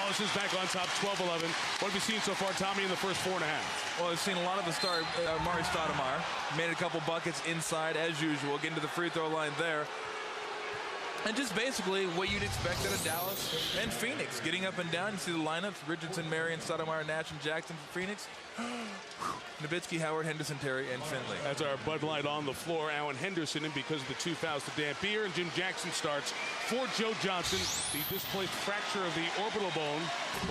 Dallas is back on top, 12-11. What have you seen so far, Tommy, in the first 4.5? Well, I've seen a lot of the star, Amare Stoudemire. Made a couple buckets inside, as usual, getting to the free throw line there. And just basically what you'd expect out of Dallas and Phoenix. Getting up and down, you see the lineups, Richardson, Marion, Stoudemire, Nash, and Jackson for Phoenix. Nowitzki, Howard, Henderson, Terry, and Finley. That's our Bud Light on the floor. Allen Henderson in because of the 2 fouls to damp beer. And Jim Jackson starts for Joe Johnson. The displaced fracture of the orbital bone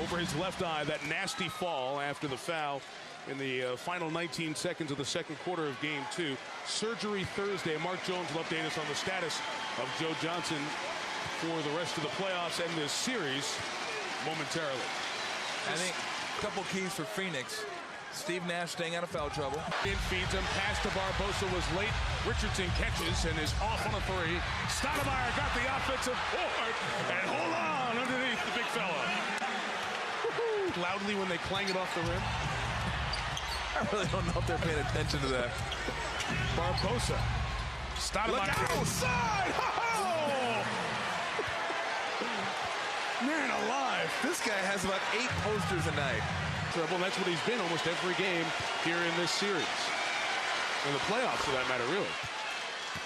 over his left eye. That nasty fall after the foul in the final 19 seconds of the second quarter of Game 2. Surgery Thursday. Mark Jones will update us on the status of Joe Johnson for the rest of the playoffs and this series momentarily. I think a couple keys for Phoenix. Steve Nash staying out of foul trouble. In feeds him, pass to Barbosa was late. Richardson catches and is off on a 3. Stoudemire got the offensive board and hold on underneath the big fella. Loudly when they clang it off the rim. I really don't know if they're paying attention to that. Barbosa. Stoudemire. Look outside! Man alive. This guy has about 8 posters a night. Trouble, and that's what he's been almost every game here in this series. In the playoffs, for that matter, really.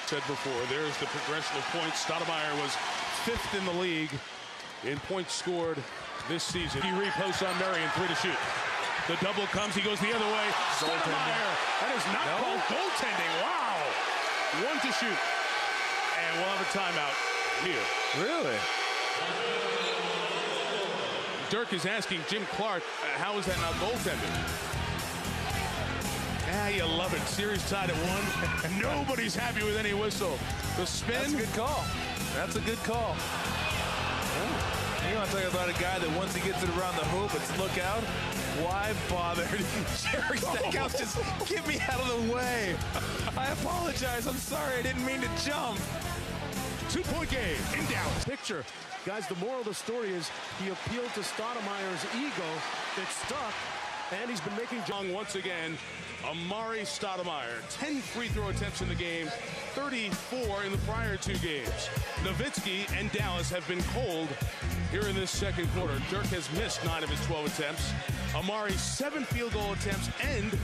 Said before, there's the progression of points. Stoudemire was 5th in the league in points scored this season. He reposts on Marion, 3 to shoot. The double comes, he goes the other way. Stoudemire, that is not called goaltending. Wow. 1 to shoot. And we'll have a timeout here. Really? Dirk is asking Jim Clark, how is that not goaltending? Ah, you love it. Series tied at 1. Nobody's happy with any whistle. The spin. That's a good call. That's a good call. You want to talk about a guy that once he gets it around the hoop, it's look out. Why bother? Jerry Stackhouse, just get me out of the way. I apologize. I'm sorry. I didn't mean to jump. 2-point game in Dallas. Picture. Guys, the moral of the story is he appealed to Stoudemire's ego. It stuck, and he's been making... Once again, Amare Stoudemire. 10 free throw attempts in the game, 34 in the prior 2 games. Nowitzki and Dallas have been cold here in this second quarter. Dirk has missed 9 of his 12 attempts. Amare, 7 field goal attempts, and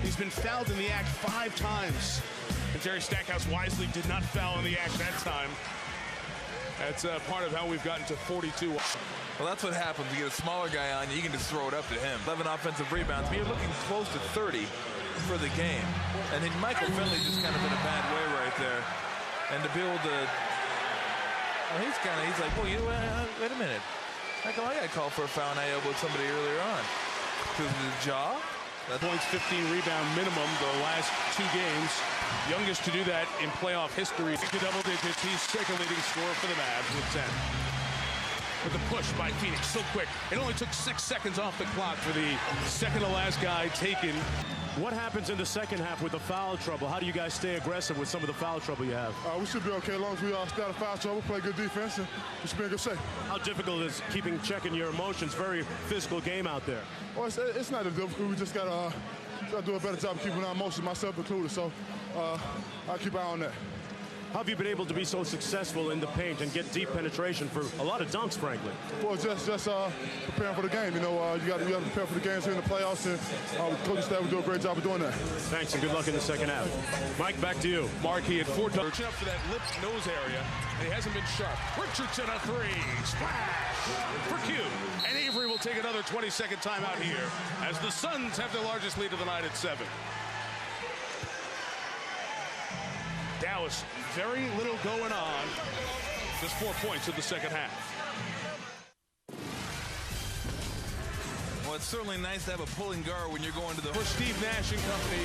he's been fouled in the act 5 times. And Jerry Stackhouse wisely did not foul in the act that time. That's part of how we've gotten to 42. Well, that's what happens. You get a smaller guy on you, can just throw it up to him. 11 offensive rebounds. But you're looking close to 30 for the game. And then Michael Finley just kind of in a bad way right there. And to be able to... Well, he's like, well, wait a minute. How come I got called for a foul and I elbowed somebody earlier on? Because of the jaw? Points, 15 rebound minimum the last 2 games. Youngest to do that in playoff history. To double digits, he's second leading scorer for the Mavs with 10. With the push by Phoenix, so quick. It only took 6 seconds off the clock for the second to last guy taken. What happens in the second half with the foul trouble? How do you guys stay aggressive with some of the foul trouble you have? We should be okay as long as we stay out of foul trouble, play good defense, and we should be in good shape. How difficult is checking your emotions? Very physical game out there. Well, it's not that difficult. We just got to do a better job of keeping our emotions, myself included. So I'll keep an eye on that. How have you been able to be so successful in the paint and get deep penetration for a lot of dunks, frankly? Well, just preparing for the game. You know, you got to prepare for the games here in the playoffs, and coaching staff will do a great job of doing that. Thanks, and good luck in the second half. Mike, back to you. Mark, he had 4 touchdowns up for that lip nose area, and he hasn't been sharp. Richardson a 3, splash for Q, and Avery will take another 20-second timeout here as the Suns have their largest lead of the night at 7. Dallas, very little going on. Just 4 points in the second half. Well, it's certainly nice to have a pulling guard when you're going to the... For Steve Nash and company,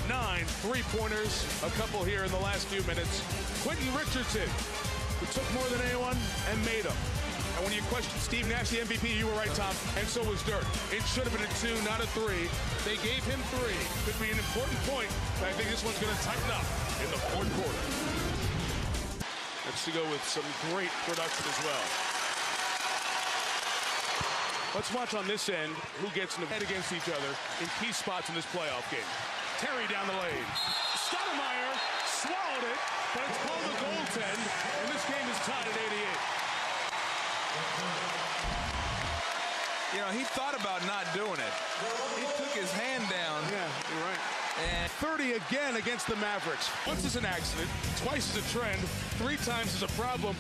9 3-pointers, a couple here in the last few minutes. Quentin Richardson, who took more than anyone and made them. And when you question Steve Nash, the MVP, you were right, Tom, and so was Dirk. It should have been a 2, not a 3. They gave him 3. Could be an important point, but I think this one's going to tighten up in the fourth quarter. Let's go with some great production as well. Let's watch on this end who gets in the head against each other in key spots in this playoff game. Terry down the lane. Stoudemire swallowed it, but it's called a goaltend, and this game is tied at 88. You know, he thought about not doing it. He took his hand down. Yeah, you're right. And 30 again against the Mavericks. Once is an accident, twice is a trend, 3 times is a problem.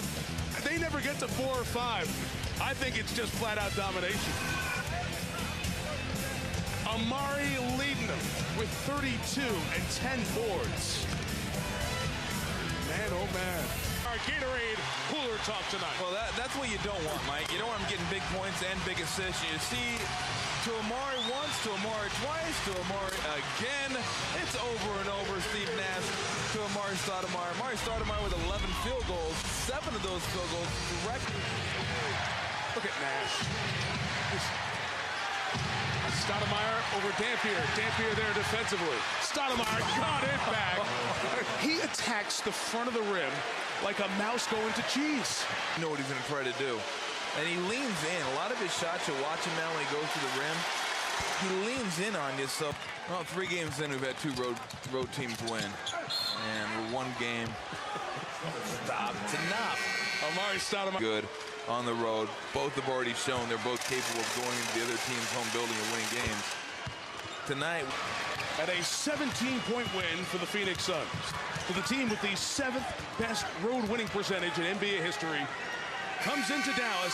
They never get to 4 or 5. I think it's just flat-out domination. Amare leading them with 32 and 10 boards. Man, oh man. Our Gatorade cooler talk tonight. well, that's what you don't want, Mike. You don't want him getting big points and big assists. You see, to Amare once, to Amare twice, to Amare again. It's over and over. Steve Nash to Amare Stoudemire. Amare Stoudemire with 11 field goals. 7 of those field goals directly. Look at Nash. Stoudemire over Dampier. Dampier there defensively. Stoudemire got it back. He attacks the front of the rim like a mouse going to cheese. You know what he's going to try to do. And he leans in. A lot of his shots, you'll watch him now when he goes to the rim. He leans in on you. So, well, 3 games in, we've had 2 road teams win. And we're 1 game. Stop. It's enough. Amare Stoudemire. Good on the road. Both have already shown they're both capable of going into the other team's home building and winning games. Tonight, At a 17-point win for the Phoenix Suns. For the team with the 7th best road winning percentage in NBA history, comes into Dallas